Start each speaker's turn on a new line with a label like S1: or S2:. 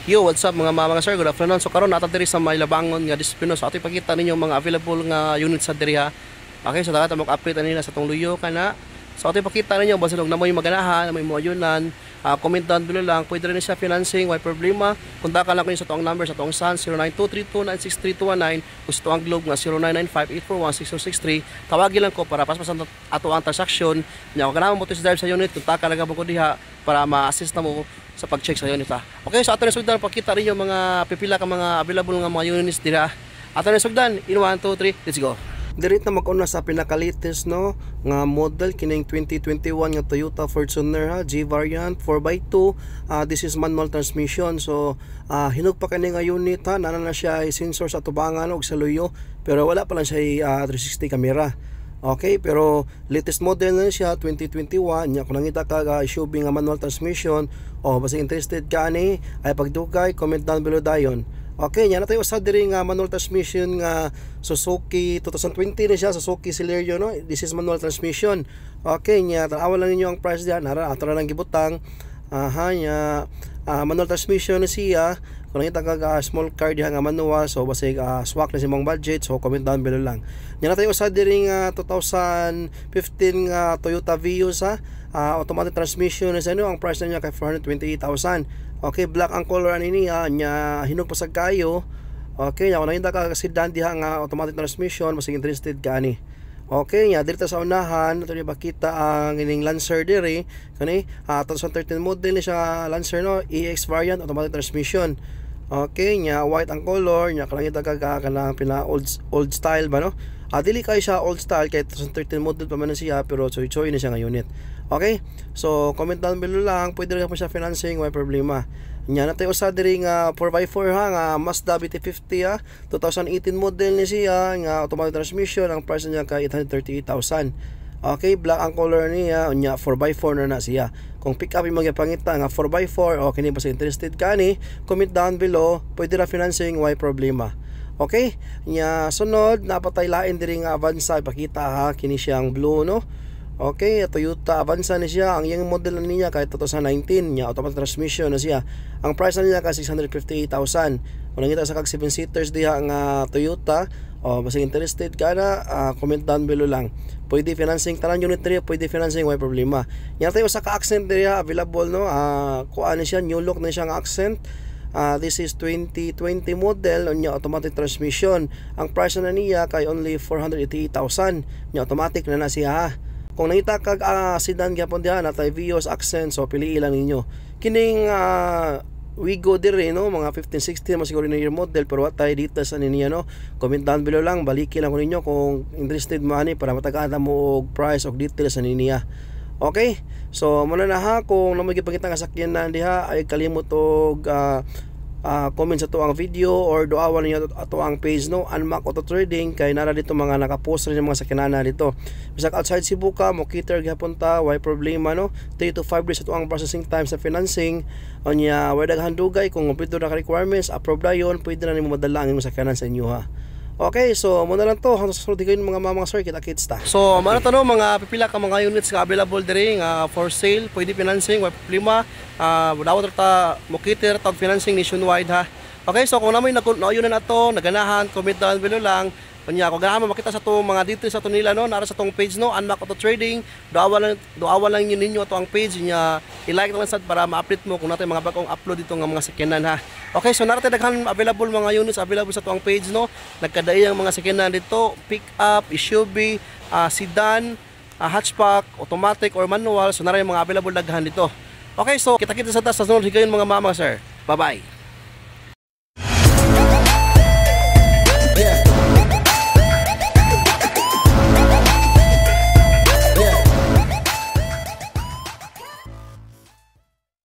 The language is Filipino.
S1: Yo, what's up mga mama sir? Good afternoon. So karon nata diri sa Maylabangon nga Dispino. So ato ipakita ninyo mga available nga units sa diri ha. Okay, so dagat mo update nila sa tong luyo kana. So ato ipakita ninyo basta na mo yung maganahan, may mga yunan. Comment down below lang, pwede rin siya financing, may problema. Kontakan lang ko sa toong number sa toong Sun 0923296319, gusto ang Globe nga 0995841663. Tawagin lang ko para paspasan ato ang transaction. Nya kung kanang mo to drive sa unit, kontakan lang mo ko diha para ma-assist na mo sa pag-check sa unit ha. Okay, so ato na sugdan pakita rin yung mga pipila ka mga available nga mga units dira. Ato na sugdan, in 1 2 3, let's go. Dirit na mag-una sa pinaka-latest no nga model kining 2021 nga Toyota Fortuner ha, G variant 4x2. This is manual transmission. So hinug pa kani nga unit ha, nana na siya sensor sa tubangan og sa luyo, pero wala pa lang siya 360 camera. Okay, pero latest model na siya 2021 nya. Kung nangita ka SUV nga manual transmission o basta interested ka ani ay pagdugay, comment down below dayon. Okay, yan na tayo sa diri nga manual transmission nga Suzuki 2020 na siya, Suzuki Celerio no. This is manual transmission. Okay, nya tanawa lang ninyo ang price diyan, nara ato na lang gibutang. Nya manual transmission na siya. Kung nakita ka small car diha nga manual, so basta swak na si mong budget, so comment down below lang. Yan na tayo sa diri nga 2015 nga Toyota Vios ha. Automatic transmission na siya no, ang price na niya kay 428,000. Okay, black ang color ani niya, nya hinog pa sa kayo. Okay, nya kung nakita ka sedan diha nga automatic transmission, mas interested ka ani. Okay, nya dito sa unahan, ito ba kita ang ining Lancer diri, kani 2013 model ni siya Lancer no, EX variant automatic transmission. Okay, nya white ang color, nya kalangita ka kanang pina old style ba no? Dili kay siya old style kay 2013 model pa man siya, pero choy na siya nga unit. Okay? So comment down below lang, pwede rin po siya financing, may problema. Nya na tayo sa diri nga 4x4 ha, nga Mazda BT50 ha, 2018 model ni siya, nga automatic transmission, ang price niya kay 838,000. Okay, black ang color niya, nya 4x4 na siya. Kung pick up yung magpangita nga 4x4 o kini pa sa interested ka ni, comment down below, pwede ra financing, may problema. Okay, nya sunod napatay lain diri nga Avanza, ipakita ha, kini siyang blue no. Okay, Toyota Avanza na siya, ang yung model niya kay 2019 nya automatic transmission na siya. Ang price niya kay 658,000. Kung nakita sa kag 7 seaters diha nga Toyota, o basta interested ka na, comment down below lang. Pwede financing tanan unit diri, pwede financing, may problema. Nya tayo sa ka-accent diri available no. Kuan ni siya, new look na siya nga accent. This is 2020 model nya automatic transmission. Ang price na niya kay only 488,000. Nya automatic na siya ha. Kung nakita kag sedan gyapon diha na tay Vios Accent, so pili lang ninyo. Kining Wigo dire no, mga 1560 mo siguro na year model, pero what tayo dito sa niya no. Comment down below lang, balikin lang ko ninyo kung interested mo ani para matagaan mo og price og details sa niya. Okay? So muna na ha, kung namagipakita nga sakyan na diha ay kalimot og comment sa to ang video or doawan niyo ato ang page no, Unmac Auto Trading, kay nara dito mga nakapost rin mga sakinana dito. Bisag outside Cebu ka mo kiter gyapon ta, way problema no, 3 to 5 days ato ang processing time sa financing. Onya way daghan dugay, kung kumpleto na ka requirements, approve na yon, pwede na nimo madala ang imong sakyanan sa inyo ha. Okay, so muna lang to, hanggang sa sunod kayo mga mamang sir, kita-kits ta. So muna to no, mga pipila ka mga units nga available diri nga for sale, pwede financing, way problema. Dawat ta mokiter tag financing nationwide ha. Okay, so kung namoy nauyon na nato, naganahan, comment down below lang. Kunya kung ganahan makita sa to mga details sa to nila no, nara sa tong page no, Unmac Auto Trading. Doawa lang yun ninyo ato ang page niya. I-like lang sad para ma-update mo kung natin mga bagong upload dito nga mga sakyanan ha. Okay, so nara daghan available mga units available sa to ang page no. Nagkadaiyang mga sakyanan dito, pick up, SUV, sedan, hatchback, automatic or manual. So nara yung mga available daghan dito. Okay, so kita-kita sa sunod higayon mga mama sir. Bye-bye.